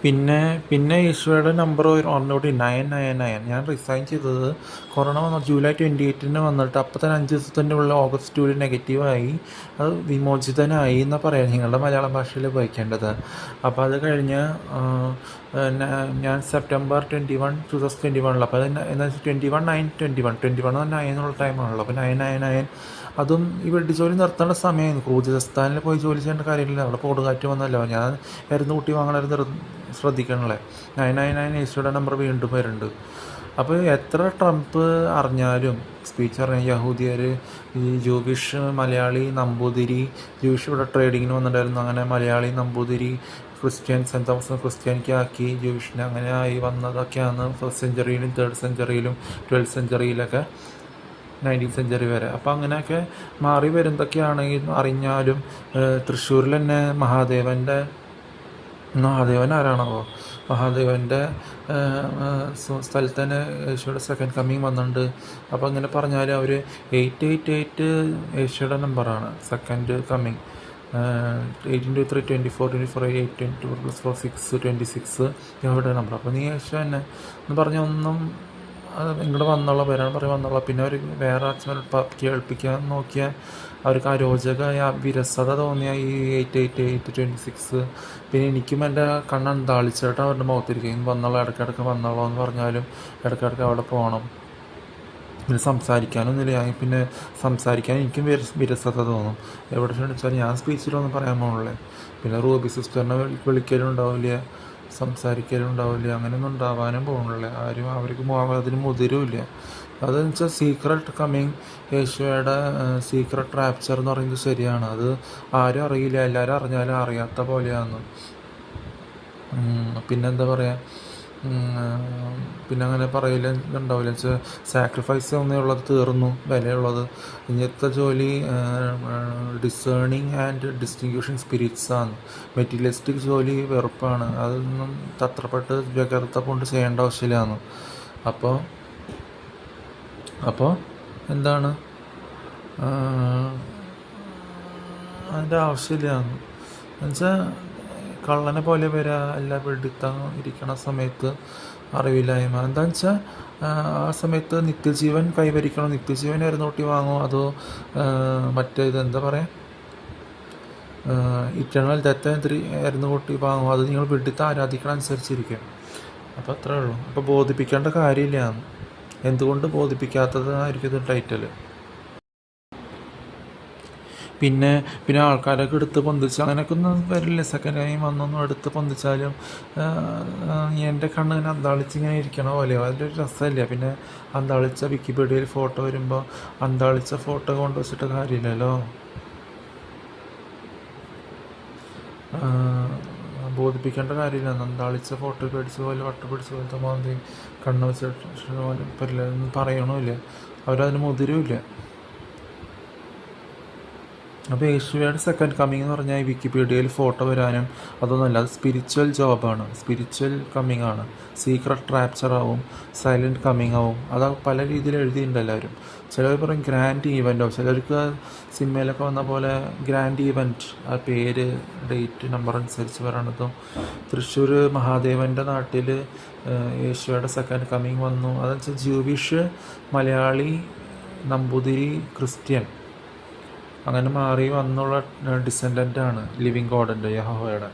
പിന്നെ പിന്നെ ഈശോയുടെ നമ്പർ ഒന്നുകൂടി 999. ഞാൻ റിസൈൻ ചെയ്തത് കൊറോണ വന്ന ജൂലൈ 28 വന്നിട്ട് അപ്പോൾ തന്നെ 5 ദിവസത്തിൻ്റെ ഉള്ളിൽ ഓഗസ്റ്റ് 2 നെഗറ്റീവായി. അത് വിമോചിതനായി എന്നാണ് പറയാം നിങ്ങളുടെ മലയാളം ഭാഷയിൽ ഉപയോഗിക്കേണ്ടത്. അപ്പോൾ അത് കഴിഞ്ഞ് ഞാൻ സെപ്റ്റംബർ 21 2021 അപ്പോൾ അത് എന്താ വെച്ചാൽ 21/9/21 9 എന്നുള്ള ടൈമാണല്ലോ. അപ്പോൾ 999 അതും ഈ വെട്ടിജോലി നിർത്തേണ്ട സമയമായിരുന്നു. ക്രൂജസ്ഥാനിൽ പോയി ജോലി ചെയ്യേണ്ട കാര്യമില്ല, അവിടെ കൊടുങ്കാറ്റ് വന്നല്ലോ. ഞാൻ മരുന്ന് കൂട്ടി വാങ്ങണമായിരുന്നു, ശ്രദ്ധിക്കണല്ലേ. 999 ഈശോയുടെ നമ്പർ വീണ്ടും വരുന്നുണ്ട്. അപ്പോൾ എത്ര ട്രംപ് അറിഞ്ഞാലും സ്പീച്ച് അറിഞ്ഞാൽ യഹൂദിയർ, ഈ ജൂവിഷ് മലയാളി നമ്പൂതിരി, ജൂവിഷ് ഇവിടെ ട്രേഡിങ്ങിന് വന്നിട്ടുണ്ടായിരുന്നു, അങ്ങനെ Malayali Namboothiri Christian Saint Thomas ക്രിസ്ത്യാനിക്കാക്കി ജൂവിഷിനെ അങ്ങനെ ആയി വന്നതൊക്കെയാണ് first സെഞ്ചുറിയിലും 3rd സെഞ്ചുറിയിലും 12th സെഞ്ചുറിയിലൊക്കെ 19th century വരെ. അപ്പോൾ അങ്ങനെയൊക്കെ മാറി വരുന്നതൊക്കെയാണെങ്കിൽ അറിഞ്ഞാലും തൃശ്ശൂരിൽ തന്നെ മഹാദേവൻ ആരാണോ, മഹാദേവൻ്റെ സ്ഥലത്ത് തന്നെ യേശുയുടെ സെക്കൻഡ് കമ്മിങ് വന്നിട്ടുണ്ട്. അപ്പോൾ അങ്ങനെ പറഞ്ഞാൽ അവർ 888 യേശുയുടെ നമ്പറാണ് സെക്കൻഡ് കമ്മിങ്. 18 3 24 24 8 2 + 4 6 26 യഹോവയുടെ നമ്പർ. അപ്പോൾ നീ യേശു തന്നെ എന്ന് പറഞ്ഞ ഒന്നും ഇങ്ങോട്ട് വന്നുള്ള പേരാണ് പറയും വന്നുള്ള. പിന്നെ അവർ വേറെ അച്ഛനെ കേൾപ്പിക്കാൻ നോക്കിയാൽ അവർക്ക് അരോചകമായ വിരസത തോന്നിയ ഈ 888 പിന്നെ എനിക്കും എൻ്റെ കണ്ണന്താളിച്ചിട്ട് അവരുടെ മുഖത്തിരിക്കും വന്നോളാം, ഇടയ്ക്കിടയ്ക്ക് വന്നോളാം എന്ന് പറഞ്ഞാലും ഇടയ്ക്കിടയ്ക്ക് അവിടെ പോകണം. പിന്നെ സംസാരിക്കാനൊന്നുമില്ല. പിന്നെ സംസാരിക്കാൻ എനിക്കും വിരസത തോന്നും. എവിടെ ക്ഷണിച്ചാൽ ഞാൻ സ്പീച്ചിലൊന്നും പറയാൻ പോകണല്ലേ. പിന്നെ റൂബി സിസ്റ്ററിനെ വിളിക്കലും ഉണ്ടാവില്ല, സംസാരിക്കലും ഉണ്ടാവില്ല, അങ്ങനെയൊന്നും ഉണ്ടാവാനും പോകണില്ല. ആരും അവർക്ക് അതിന് മുതിരുമില്ല. അതെന്ന് വെച്ചാൽ സീക്രട്ട് കമ്മിങ്, യേശുവയുടെ സീക്രട്ട് റാപ്ചർ എന്ന് പറയുന്നത് ശരിയാണ്. അത് ആരും അറിയില്ല, എല്ലാവരും അറിഞ്ഞാലും അറിയാത്ത പോലെയാണ്. പിന്നെന്താ പറയുക, പിന്നെ അങ്ങനെ പറയില്ല ഉണ്ടാവില്ല വെച്ചാൽ സാക്രിഫൈസ് ഒന്നുള്ളത് തീർന്നു, വിലയുള്ളത്. ഇങ്ങനത്തെ ജോലി ഡിസേണിങ് ആൻഡ് ഡിസ്റ്റിങ്ക്വിഷിങ് സ്പിരിറ്റ്സാണ്. മെറ്റീരിയലിസ്റ്റിക് ജോലി വെറുപ്പാണ്, അതൊന്നും തത്രപ്പെട്ട് വ്യഗ്രത കൊണ്ട് ചെയ്യേണ്ട ആവശ്യമില്ലാന്ന്. അപ്പോൾ എന്താണ് അതിൻ്റെ ആവശ്യമില്ലാന്ന് എന്നുവെച്ചാൽ കള്ളനെ പോലെ വരിക, എല്ലാം വെടിത്താൻ ഇരിക്കണ സമയത്ത് അറിവില്ലായ്മ. എന്താണെന്ന് വെച്ചാൽ ആ സമയത്ത് നിത്യജീവൻ കൈവരിക്കണം. നിത്യജീവൻ ആയിരുന്നോട്ടി വാങ്ങുമോ അതോ മറ്റേത് എന്താ പറയുക, ഇറ്റേണൽ ഡെത്ത് ആയിരുന്നു കൂട്ടി വാങ്ങുമോ, അത് നിങ്ങൾ വെടിത്ത് ആരാധിക്കണ അനുസരിച്ചിരിക്കും. അപ്പോൾ അത്രേ ഉള്ളൂ. അപ്പോൾ ബോധിപ്പിക്കേണ്ട കാര്യമില്ല. എന്തുകൊണ്ട് ബോധിപ്പിക്കാത്തതായിരിക്കും ഇത് ടൈറ്റിൽ. പിന്നെ ആൾക്കാരൊക്കെ എടുത്ത് പൊന്തിച്ച് അങ്ങനെയൊക്കെ ഒന്നും വരില്ല. സെക്കൻഡ് ടൈം വന്നൊന്നും എടുത്ത് പൊന്തിച്ചാലും എൻ്റെ കണ്ണിങ്ങനെ അന്താളിച്ചിങ്ങനെ ഇരിക്കണ പോലെയോ, അതിലൊരു രസമില്ല. പിന്നെ അന്താളിച്ച വിക്കിപീഡിയയിൽ ഫോട്ടോ വരുമ്പോൾ അന്താളിച്ച ഫോട്ടോ കൊണ്ടുവച്ചിട്ട് കാര്യമില്ലല്ലോ. ബോധിപ്പിക്കേണ്ട കാര്യമില്ല. അന്താളിച്ച ഫോട്ടോ പിടിച്ച പോലെ വട്ട പിടിച്ച പോലത്തെ മാതിരി കണ്ണ് വെച്ചിട്ട് പറ്റില്ല, ഒന്നും പറയണമില്ല, അവരതിന് മുതിരുമില്ല. അപ്പോൾ യേശുവയുടെ സെക്കൻഡ് കമ്മിങ് എന്ന് പറഞ്ഞാൽ ഈ വിക്കിപീഡിയയിൽ ഫോട്ടോ വരാനും അതൊന്നുമല്ല. അത് സ്പിരിച്വൽ ജോബാണ്, സ്പിരിച്വൽ കമ്മിങ് ആണ്. സീക്രട്ട് റാപ്ചർ ആവും, സൈലൻറ്റ് കമ്മിങ് ആവും. അത് പല രീതിയിൽ എഴുതിയിട്ടുണ്ട് എല്ലാവരും. ചിലർ പറയും ഗ്രാൻഡ് ഈവൻ്റോ, ചിലർക്ക് സിനിമയിലൊക്കെ വന്ന പോലെ ഗ്രാൻഡ് ഈവൻറ്റ്, ആ പേര് ഡേറ്റ് നമ്പർ അനുസരിച്ച് പറയണതും. തൃശ്ശൂർ മഹാദേവൻ്റെ നാട്ടിൽ യേശുവയുടെ സെക്കൻഡ് കമ്മിങ് വന്നു. അതെന്ന് വെച്ചാൽ ജൂവിഷ്, മലയാളി, നമ്പൂതിരി, ക്രിസ്ത്യൻ അങ്ങനെ മാറി വന്നുള്ള ഡിസെൻഡൻ്റാണ് ലിവിങ് ഗോഡിൻ്റെ യഹോവയുടെ.